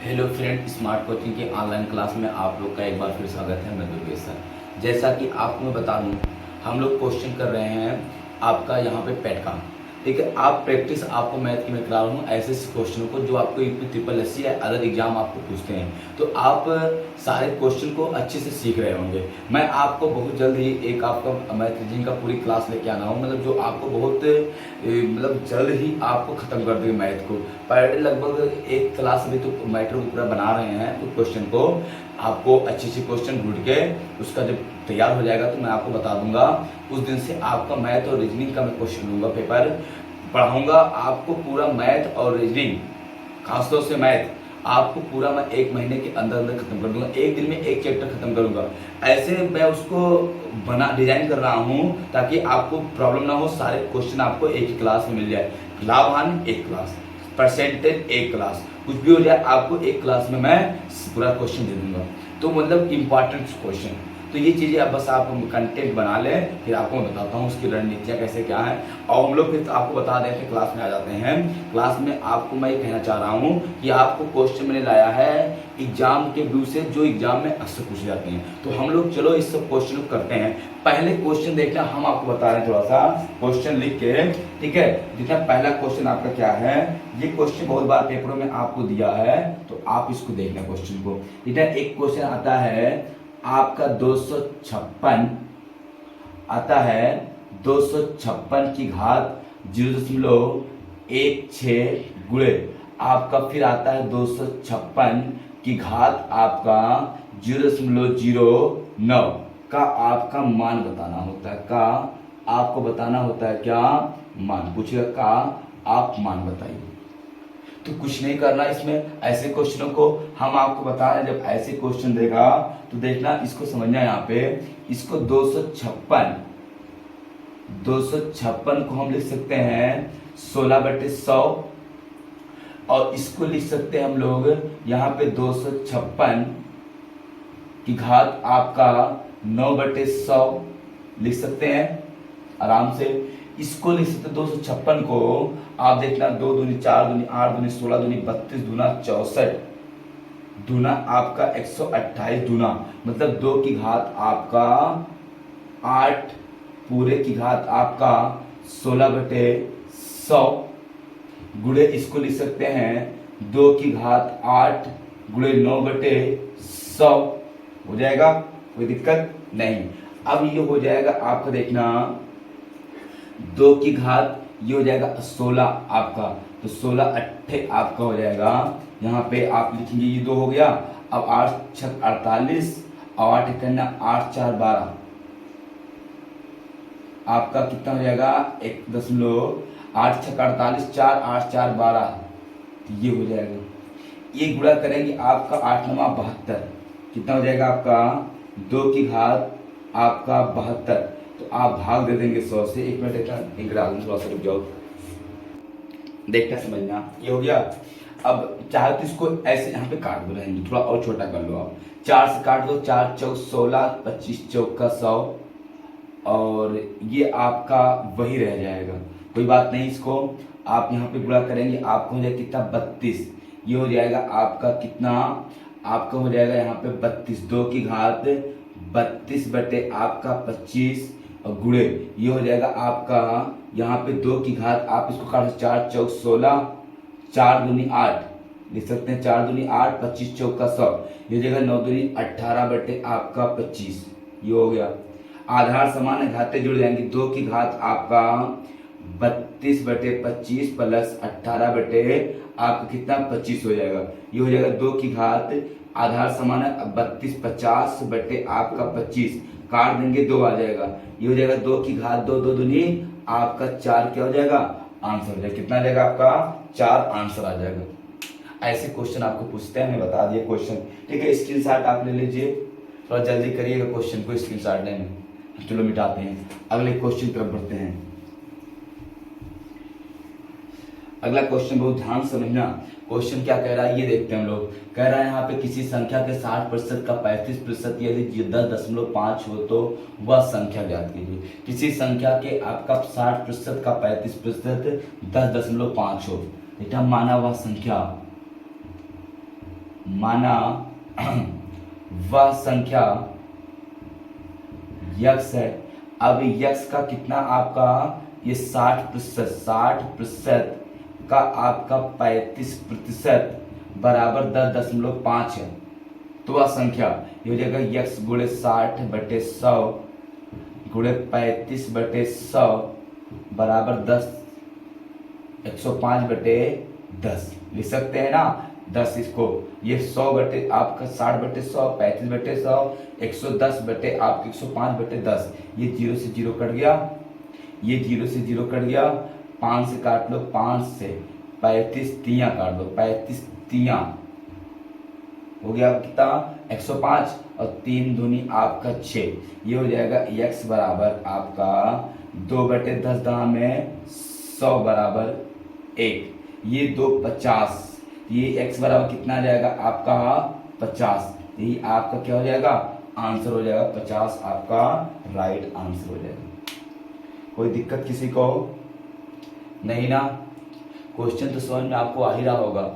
Hello friend, smart coaching की online class में आप लोग का एक बार फिर स्वागत है। मैं दुर्गेश सर। जैसा कि आपको मैं बता दूं, हम लोग क्वेश्चन कर रहे हैं आपका यहाँ पे पेट का। ठीक है, आप प्रैक्टिस आपको मैथ की मैं करा रहा हूँ ऐसे क्वेश्चनों को जो आपको यूपी ट्रिपल एस सी या अदर एग्जाम आपको पूछते हैं, तो आप सारे क्वेश्चन को अच्छे से सीख रहे होंगे। मैं आपको बहुत जल्द ही एक आपका मैथ रीजनिंग का पूरी क्लास लेके आना हूँ, मतलब जो आपको बहुत मतलब जल्द ही आपको खत्म कर देंगे मैथ को। पर लगभग एक क्लास में तो मैटर को पूरा बना रहे हैं, तो क्वेश्चन को आपको अच्छे से क्वेश्चन ढूंढ के उसका जब तैयार हो जाएगा तो मैं आपको बता दूंगा। उस दिन से आपका मैथ और रीजनिंग का मैं क्वेश्चन लूंगा, पेपर पढ़ाऊंगा आपको पूरा मैथ और रीजनिंग, खासतौर से मैथ आपको पूरा मैं 1 महीने के अंदर अंदर खत्म कर दूंगा। एक दिन में एक चैप्टर खत्म करूंगा। ऐसे मैं उसको बना डिजाइन कर रहा हूं ताकि आपको प्रॉब्लम ना हो। सारे क्वेश्चन आपको एक ही क्लास में मिल जाए। लाभान एक क्लास, परसेंटेज एक क्लास, कुछ भी हो जाए आपको एक क्लास में मैं पूरा क्वेश्चन दे दूंगा। तो मतलब इंपॉर्टेंट क्वेश्चन, तो ये चीजें अब बस आप कंटेंट बना लें, फिर आपको मैं बताता हूँ उसकी रणनीतियाँ कैसे क्या है। और हम लोग फिर आपको बता दें कि क्लास में आ जाते हैं। क्लास में आपको मैं ये कहना चाह रहा हूँ कि आपको क्वेश्चन मैंने लाया है एग्जाम के व्यू से, जो एग्जाम में अक्सर पूछे जाते हैं। तो हम लोग चलो इस सब क्वेश्चन को करते हैं। पहले क्वेश्चन देखना, हम आपको बता रहे हैं थोड़ा सा क्वेश्चन लिख के। ठीक है, जितना पहला क्वेश्चन आपका क्या है, ये क्वेश्चन बहुत बार पेपरों में आपको दिया है, तो आप इसको देखना क्वेश्चन को। ठीक है, एक क्वेश्चन आता है आपका 256 आता है, 256 की घात 0.16 गुणे आपका, फिर आता है 256 की घात आपका 0.09 का आपका मान बताना होता है। का आपको बताना होता है क्या? मान पूछेगा का, आप मान बताइए। तो कुछ नहीं करना इसमें, ऐसे क्वेश्चनों को हम आपको बता रहे हैं। जब ऐसे क्वेश्चन देगा तो देखना, इसको समझना। यहाँ पे इसको 256 को हम लिख सकते हैं 16/100, और इसको लिख सकते हैं हम लोग यहाँ पे 256 की घात आपका 9/100 लिख सकते हैं आराम से। इसको लिख सकते 256 को आप देखना, 2 दूनी 4 दूनी 8 दूनी 16 दूनी 32 दूना 64 दूना आपका 128 दूना, मतलब 2 की घात आपका 8 पूरे की घात आपका 16/100 गुणे इसको लिख सकते हैं 2 की घात 8 गुणे 9/100 हो जाएगा, कोई दिक्कत नहीं। अब ये हो जाएगा आपका, देखना 2 की घात ये हो जाएगा 16 आपका, तो 16 अट्ठे आपका हो जाएगा। यहाँ पे आप लिखेंगे ये 2 हो गया। अब 8 छक 48 और 8 करना 8 4 12 आपका कितना हो जाएगा? 1.8 छक 48 4 8 4 12, तो ये हो जाएगा। ये गुणा करेंगे आपका 8 9 72, कितना हो जाएगा आपका? 2 की घात आपका 72, तो आप भाग दे देंगे 100 से। एक मिनट थोड़ा सा रुक जाओ, देखना समझना। ये हो गया। अब चाहे तो इसको ऐसे यहाँ पे काट दो, रहेंगे थोड़ा और छोटा कर लो आप। 4 से काट दो, 4 चौक 16, 25 चौक 100, और ये आपका वही रह जाएगा, कोई बात नहीं। इसको आप यहाँ पे गुणा करेंगे, आपको हो जाएगा कितना? 32। ये हो जाएगा आपका कितना? आपका हो जाएगा यहाँ पे 32, 2 की घात 32 बटे आपका 25, और गुणे ये हो जाएगा आपका यहाँ पे 2 की घात, आप इसको काट 4 चौक 16, 4 दूनी 8 लिख सकते हैं, 4 दूनी 8, 25 चौक का 100, ये हो जाएगा 9 दूनी 18 बटे आपका 25, ये हो गया। आधार समान है, घाते जुड़ जाएंगे। 2 की घात आपका 32 बटे 25 प्लस 18 बटे आपका कितना? 25 हो जाएगा। ये हो जाएगा 2 की घात, आधार समान है 32 50 बटे आपका 25, काट देंगे 2 आ जाएगा। ये हो जाएगा 2 की घात 2 2 दूनी आपका 4, क्या हो जाएगा? आंसर हो जाएगा। कितना आ जाएगा आपका? 4 आंसर आ जाएगा। ऐसे क्वेश्चन आपको पूछते हैं, मैं बता दिए क्वेश्चन। ठीक है, स्क्रीनशॉट आप ले लीजिए, थोड़ा जल्दी करिएगा क्वेश्चन को स्क्रीनशॉट लेने। चलो मिटाते हैं, अगले क्वेश्चन की तरफ बढ़ते हैं। अगला क्वेश्चन बहुत ध्यान से समझना। क्वेश्चन क्या कह रहा है ये देखते हैं हम लोग। कह रहा है यहाँ पे किसी संख्या के 60% का 35% यदि 10.5 हो तो वह संख्या ज्ञात कीजिए। किसी संख्या के आपका 60% का 35% 10.5 हो, बेटा माना वह संख्या माना वह संख्या यक्स है। अब यक्स का कितना आपका ये 60% का आपका 35% बराबर 10.5 है। तो वह संख्या ये हो जाएगा यक्स गुणे 60/100 गुणे 35/100 बराबर 105/10 लिख सकते हैं ना। 10 इसको ये 100 बटे आपका 60/100 35/100 110 बटे आपके 105/10 ये 0 से 0 कट गया, ये 0 से 0 कट गया। 5 से काट लो, 5 से 35 तियां काट दो, 35 तियां हो गया कितना 105 और 3 दूनी आपका 6। ये हो जाएगा x बराबर आपका 2/10 दाम में 100 बराबर 1। ये 2 50, ये x बराबर कितना आ जाएगा आपका 50। यही आपका क्या हो जाएगा आंसर हो जाएगा 50 आपका राइट आंसर हो जाएगा। कोई दिक्कत किसी को नहीं ना। क्वेश्चन तो समझ में आपको आ ही रहा होगा।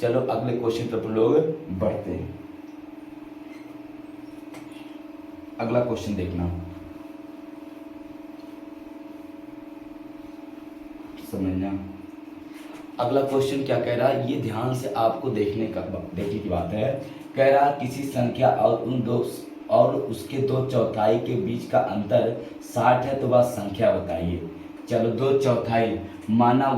चलो अगले क्वेश्चन पर लोग बढ़ते हैं। अगला क्वेश्चन देखना, समझना। अगला क्वेश्चन क्या कह रहा है ये ध्यान से आपको देखने की बात है। कह रहा किसी संख्या और उसके 2/4 के बीच का अंतर 60 है तो वह संख्या बताइए। चलो 2/4 माना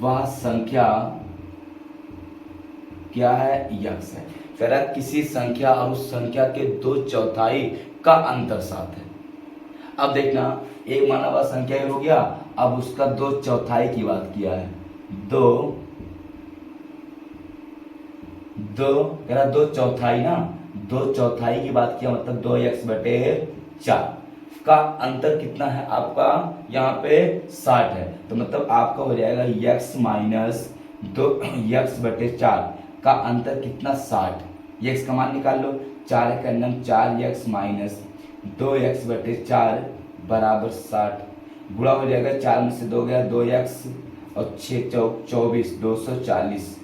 वह संख्या क्या है यक्स है। कह रहा किसी संख्या और उस संख्या के 2/4 का अंतर 7 है। अब देखना एक माना हुआ संख्या हो गया, अब उसका 2/4 की बात किया है। कह रहा 2/4 ना, 2/4 की बात किया मतलब 2x/4 का अंतर कितना है आपका यहाँ पे 60 है। तो मतलब आपका हो जाएगा x माइनस 2x/4 का अंतर कितना 60। x का मान निकाल लो, 4 का अंदर 4x माइनस 2x/4 बराबर 60। गुणा हो जाएगा 4 में से 2 गया 2x और 6 चौक 24 240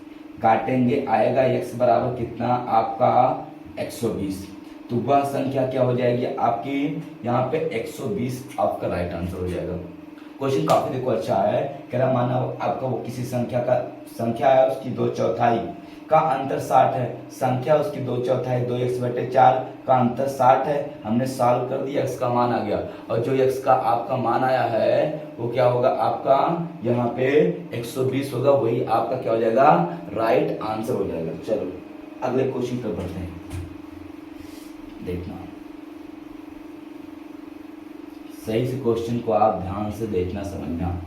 काटेंगे आएगा x बराबर कितना आपका 120। तो वह संख्या क्या हो जाएगी आपकी यहाँ पे 120 आपका राइट आंसर हो जाएगा। क्वेश्चन काफी देखो अच्छा है। कह रहा माना आपका वो किसी संख्या है उसकी 2/4 का अंतर 60 है। संख्या उसकी 2/4 2x/4 का अंतर 60 है। हमने सॉल्व कर दिया, x का मान आ गया और जो x का आपका मान आया है वो क्या होगा आपका यहाँ पे 120 होगा। वही आपका क्या हो जाएगा राइट आंसर हो जाएगा। चलो अगले क्वेश्चन पर बढ़ते हैं। देखना सही से क्वेश्चन को आप ध्यान से देखना समझना,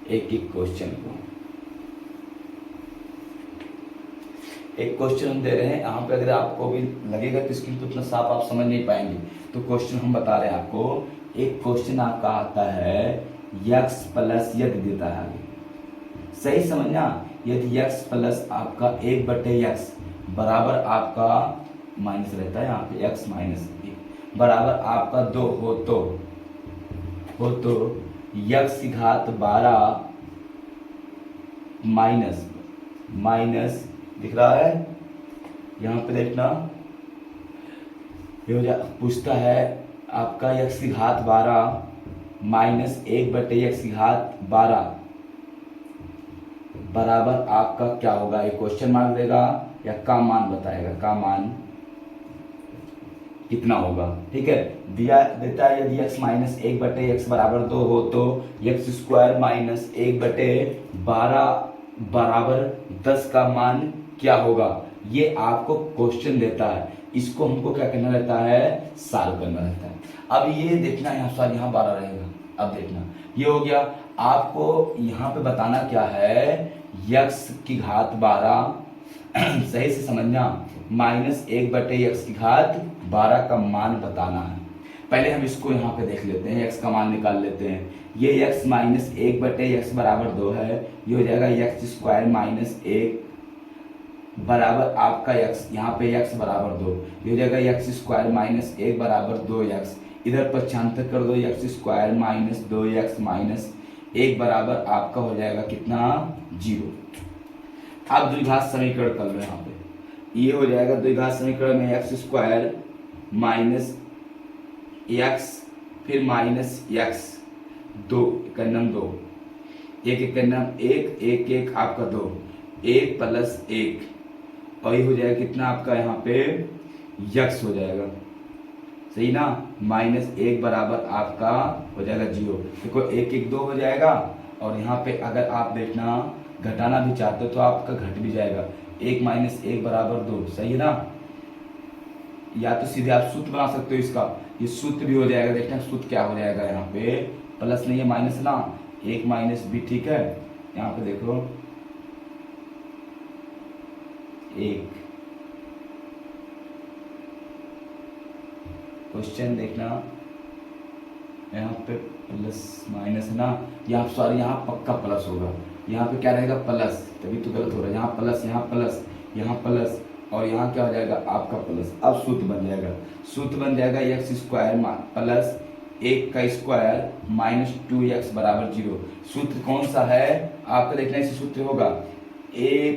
एक एक क्वेश्चन को। एक क्वेश्चन हम दे रहे हैं यहाँ पे, अगर आपको भी लगेगा कि स्क्रीन पे उतना साफ आप समझ नहीं पाएंगे तो क्वेश्चन हम बता रहे हैं आपको। एक क्वेश्चन आपका आता है x प्लस यदि देता है आगे, सही समझना। यदि x प्लस आपका 1/x बराबर आपका माइनस रहता है यहाँ पे x माइनस 1 बराबर आपका 2 हो तो x की घात 12 माइनस दिख रहा है यहाँ पे देखना। ये पूछता है आपका x की घात 12 माइनस 1/x की घात 12 बराबर आपका क्या होगा। ये क्वेश्चन मार्क देगा या का मान बताएगा, का मान कितना होगा। ठीक है दिया देता है यदि x माइनस 1/x बराबर 2 हो तो x² माइनस 1/12 बराबर 10 का मान क्या होगा। ये आपको क्वेश्चन देता है, इसको हमको क्या करना रहता है सॉल्व करना रहता है। अब ये देखना यहाँ सॉरी यहाँ 12 रहेगा। अब देखना ये हो गया, आपको यहाँ पे बताना क्या है x की घात 12 सही से समझना माइनस 1/x की घात 12 का मान बताना है। पहले हम इसको यहाँ पे देख लेते हैं, x का मान निकाल लेते हैं। ये x माइनस 1/x बराबर 2 है। ये हो जाएगा x² माइनस 1 बराबर आपका x, यहाँ पे x बराबर 2। ये हो जाएगा x² माइनस 1 बराबर 2x। इधर 95 कर दो x² माइनस 2x माइनस 1 बराबर आपका हो जाएगा कितना 0। अब द्विघात समीकरण कर लो, यहाँ पे ये हो जाएगा द्विघात समीकरण में एक्स स्क्वायर माइनस एक्स फिर माइनस एक्स, 2 एकन्नम 2, एक एकन्नम एक, एक एक आपका 2, 1 प्लस 1 और ये हो जाएगा कितना आपका यहाँ पे यक्स हो जाएगा, सही ना, -1 बराबर आपका हो जाएगा 0। देखो 1 1 2 हो जाएगा और यहाँ पे अगर आप देखना घटाना भी चाहते हो तो आपका घट भी जाएगा, 1 - 1 बराबर 2, सही है ना। या तो सीधे आप सूत्र बना सकते हो इसका, ये सूत्र भी हो जाएगा, देखना सूत्र क्या हो जाएगा, यहाँ पे प्लस नहीं है माइनस ना, 1 माइनस बी, ठीक है। यहाँ पे देखो 1, क्वेश्चन देखना यहाँ पे प्लस माइनस है ना, यहाँ सॉरी यहाँ पक्का प्लस होगा, यहाँ पे क्या रहेगा प्लस, तभी तो गलत हो रहा है, यहाँ प्लस यहाँ प्लस यहाँ प्लस और यहाँ क्या हो जाएगा आपका प्लस। अब सूत्र बन जाएगा, सूत्र बन जाएगा एक्स स्क्वायर प्लस 1 का स्क्वायर माइनस 2x बराबर 0। सूत्र कौन सा है आपका देखना, इसी सूत्र होगा a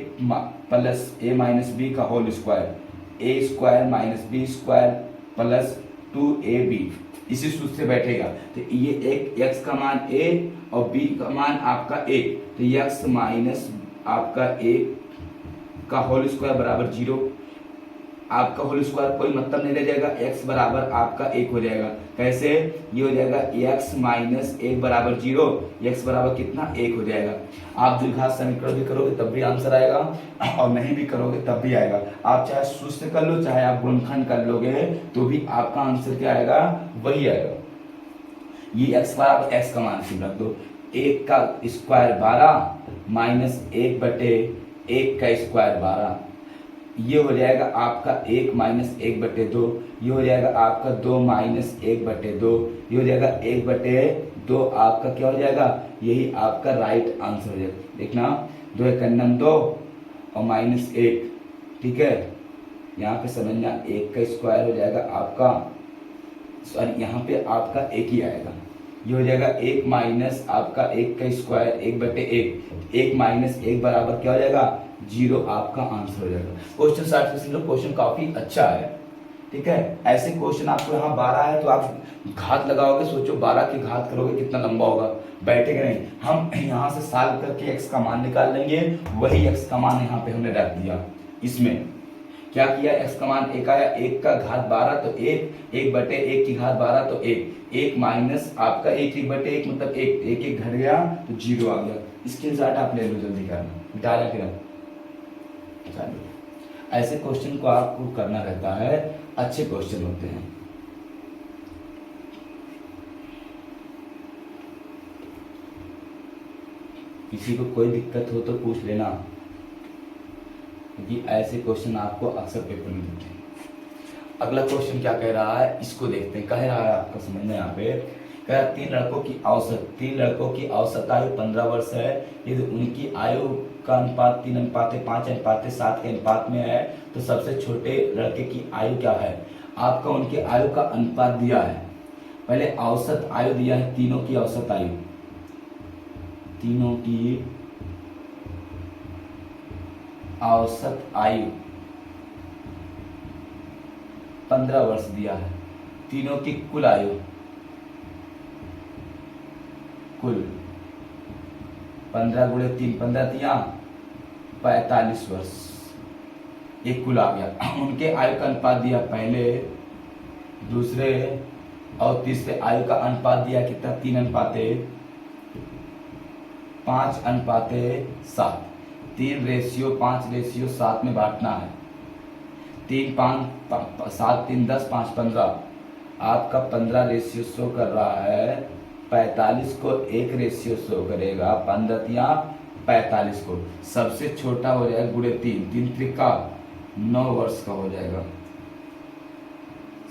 plus a minus b का whole square, a square minus b square plus 2ab, इसी सूत्र से बैठेगा। तो ये एक x का मान a और b का मान आपका 1, तो x माइनस आपका 1 का होल स्क्वायर बराबर 0, आपका होल स्क्वायर कोई मतलब नहीं रह जाएगा, x बराबर आपका 1 हो जाएगा। कैसे, ये हो जाएगा x माइनस 1 बराबर 0, x बराबर कितना 1 हो जाएगा। आप द्विघात समीकरण भी करोगे तब भी आंसर आएगा और नहीं भी करोगे तब भी आएगा। आप चाहे सूत्र कर लो चाहे आप गुणनखंड कर लोगे तो भी आपका आंसर क्या आएगा, वही आएगा। ये x बराबर x का मान रख दो, 1 का स्क्वायर 12 माइनस 1 बटे 1 का स्क्वायर 12, ये हो जाएगा आपका 1 माइनस 1 बटे 2, ये हो जाएगा आपका 2 माइनस 1 बटे 2, ये हो जाएगा 1 बटे 2, आपका क्या हो जाएगा, यही आपका राइट आंसर हो जाएगा। देखना 2 एकन्नम 2 और -1, ठीक है। यहाँ पे समझना 1 का स्क्वायर हो जाएगा आपका, सॉरी यहाँ पे आपका 1 ही आएगा, ये हो जाएगा 1 माइनस आपका 1 का स्क्वायर 1 बटे 1, 1 माइनस 1 बराबर क्या हो जाएगा 0, आपका आंसर हो जाएगा। क्वेश्चन 60% क्वेश्चन काफी अच्छा है, ठीक है। ऐसे क्वेश्चन आपको यहाँ 12 है तो आप घात लगाओगे, सोचो 12 की घात करोगे कितना लंबा होगा, बैठेगा नहीं। हम यहाँ से सॉल्व करके x का मान निकाल लेंगे, वही x का मान यहाँ पे हमने रख दिया। इसमें क्या किया, x का मान 1 आया, 1 का घात 12 तो 1, 1 बटे 1 की घात 12 तो 1, 1 माइनस आपका 1 बटे 1 मतलब 1, 1 1 घट गया तो 0 आ गया। स्क्रीनशॉट आप ले लो, जल्दी करना, मिटा लें फिर ऐसे क्वेश्चन को आपको करना रहता है, अच्छे क्वेश्चन होते हैं। किसी को कोई दिक्कत हो तो पूछ लेना, क्योंकि ऐसे क्वेश्चन आपको अक्सर पेपर में दिखते हैं। अगला क्वेश्चन क्या कह रहा है, इसको देखते हैं। कह रहा है आपका समझना, यहाँ पे कह रहा है 3 लड़कों की औसत आयु 15 वर्ष है, यदि उनकी आयु का अनुपात 3:5:5:7 के अनुपात में है तो सबसे छोटे लड़के की आयु क्या है। आपका उनके आयु का अनुपात दिया है, पहले औसत आयु दिया है, तीनों की औसत आयु, तीनों की औसत आयु 15 वर्ष दिया है, तीनों की कुल आयु, कुल 15 गुणे 3, 15 45 वर्ष, एक कुल आ गया। उनके आयु का अनुपात दिया, पहले दूसरे और तीसरे आयु का अनुपात दिया कितना, 3:5:7, 3:5:7 में बांटना है। 3 5 7 3 10 5 15, आपका 15 शो कर रहा है, 45 को 1 शो करेगा, 15 45 को, सबसे छोटा हो जाएगा गुणे 3, 3 त्रिका 9 वर्ष का हो जाएगा।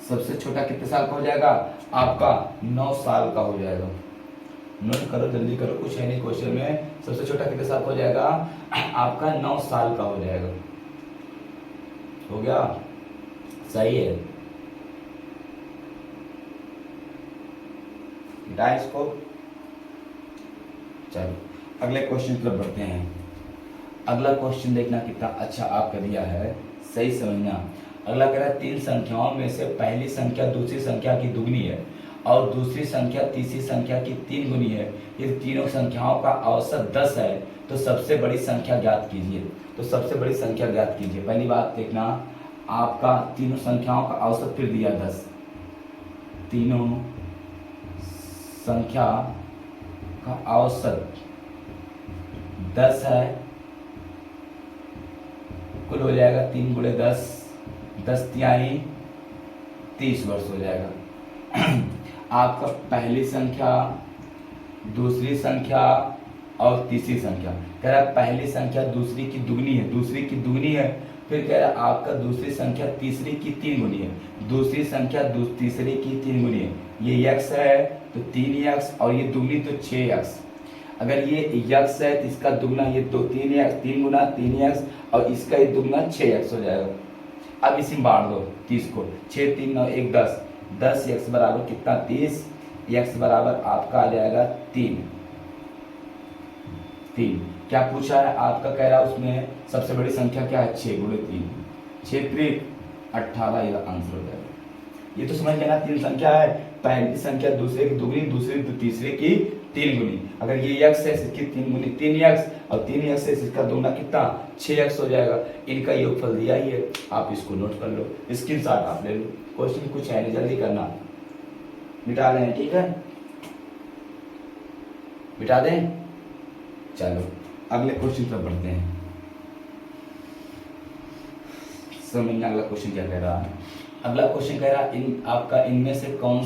सबसे छोटा कितने साल का हो जाएगा, आपका 9 साल का हो जाएगा। नोट करो, जल्दी करो, कुछ है नहीं क्वेश्चन में। सबसे छोटा कितने साल का हो जाएगा, आपका 9 साल का हो जाएगा। हो गया, सही है। इसको चलो अगले क्वेश्चन की तरफ बढ़ते हैं। अगला क्वेश्चन देखना कितना अच्छा आपका दिया है, सही समझना। अगला कह रहा है 3 संख्याओं में से पहली संख्या दूसरी संख्या की दुगनी है और दूसरी संख्या तीसरी संख्या की 3 गुनी है। यदि तीनों संख्याओं का औसत 10 है तो सबसे बड़ी संख्या ज्ञात कीजिए। तो सबसे बड़ी संख्या ज्ञात कीजिए। पहली बात देखना, आपका तीनों संख्याओं का औसत फिर दिया 10, तीनों संख्या का औसत 10 है, कुल हो जाएगा 3 गुणे 10, 10 तिहाई 30 वर्ष हो जाएगा। आपका पहली संख्या दूसरी संख्या और तीसरी संख्या, कह रहा है पहली संख्या दूसरी की दुगनी है, दूसरी की दुगनी है। फिर कह रहा है आपका दूसरी संख्या तीसरी की 3 गुनी है, दूसरी संख्या तीसरी की 3 गुनी है। ये x है तो 3x और ये दुगनी तो 6x। अगर ये x है तो इसका दुगना ये 3x, 3 गुना 3x और इसका ये दुगना 6x हो जाएगा। अब इसी में बांट दो 30 को, 6 3 9 1 10, 10x बराबर कितना 30, x बराबर आपका आ जाएगा 3। क्या पूछा है आपका, कह रहा है उसमें सबसे बड़ी संख्या क्या है 6 गुणे 3, 6 3 18, ये आंसर हो जाएगा। ये तो समझ लेना 3 संख्या है, पहली संख्या दूसरे की दुगनी, दूसरी तीसरे की 3 गुनी। अगर ये x है इसकी 3 गुनी 3x और 3x है इसका दुगना कितना 6x हो जाएगा। इनका योगफल दिया ही है, आप इसको नोट कर लो, स्क्रीनशॉट आप ले लो। क्वेश्चन कुछ है नहीं, जल्दी करना, मिटा दें, ठीक है, मिटा दें। चलो अगले क्वेश्चन पर बढ़ते हैं, समझना अगला क्वेश्चन क्या कह रहा है। अगला क्वेश्चन कह रहा है आपका इनमें से कौन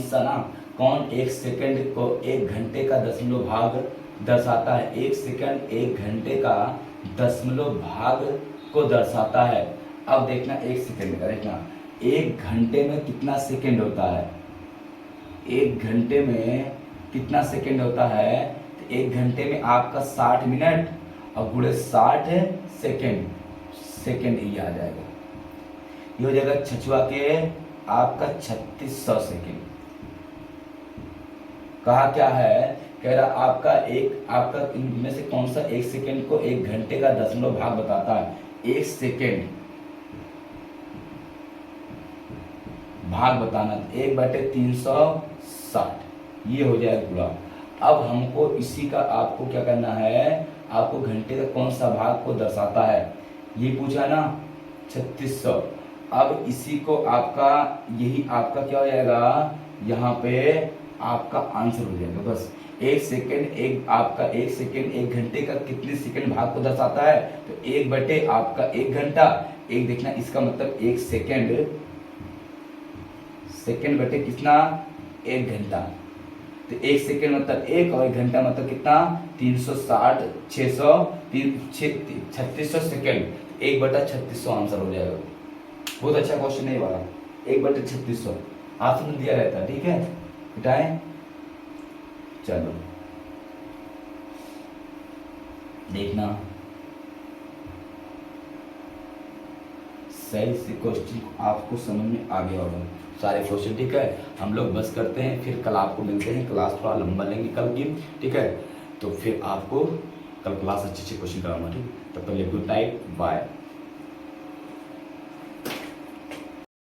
1 सेकंड को 1 घंटे का दशमलव भाग दर्शाता है। 1 सेकंड 1 घंटे का दशमलव भाग को दर्शाता है। अब देखना 1 सेकंड का, देखना 1 घंटे में कितना सेकंड होता है, 1 घंटे में कितना सेकंड होता है। तो 1 घंटे में आपका 60 मिनट और गुणे 60 सेकंड, सेकंड ये आ जाएगा, ये हो जाएगा छछुआ के आपका 3600 सेकंड। कहा क्या है, कह रहा आपका इनमें से कौन सा 1 सेकंड को 1 घंटे का दशमलव भाग बताता है। 1 सेकंड भाग बताना, 1/360 ये हो जाएगा पूरा। अब हमको इसी का आपको क्या करना है, आपको घंटे का कौन सा भाग को दर्शाता है ये पूछा ना, 3600। अब इसी को आपका यही आपका क्या हो जाएगा, यहाँ पे आपका आंसर हो जाएगा बस। 1 सेकंड आपका 1 सेकंड 1 घंटे का कितने सेकंड भाग को दर्शाता है, तो 1 बटे आपका 1 घंटा, एक देखना इसका मतलब 1 सेकंड, सेकंड बटे कितना 1 घंटा, तो 1 सेकंड मतलब 1 और 1 घंटा मतलब कितना 360, 3600 सेकंड, 1/3600 आंसर हो जाएगा। बहुत अच्छा क्वेश्चन है वाला, 1/3600 ऑप्शन में दिया रहता है, ठीक है, मिटाएं। चलो देखना सही से क्वेश्चन आपको समझ में आ गया होगा सारे क्वेश्चन, ठीक है। हम लोग बस करते हैं, फिर कल आपको मिलते हैं, क्लास थोड़ा लंबा लेंगे कल की, ठीक है। तो फिर आपको कल क्लास अच्छे क्वेश्चन कराऊंगा, ठीक है। तब तक गुड नाइट, बाय।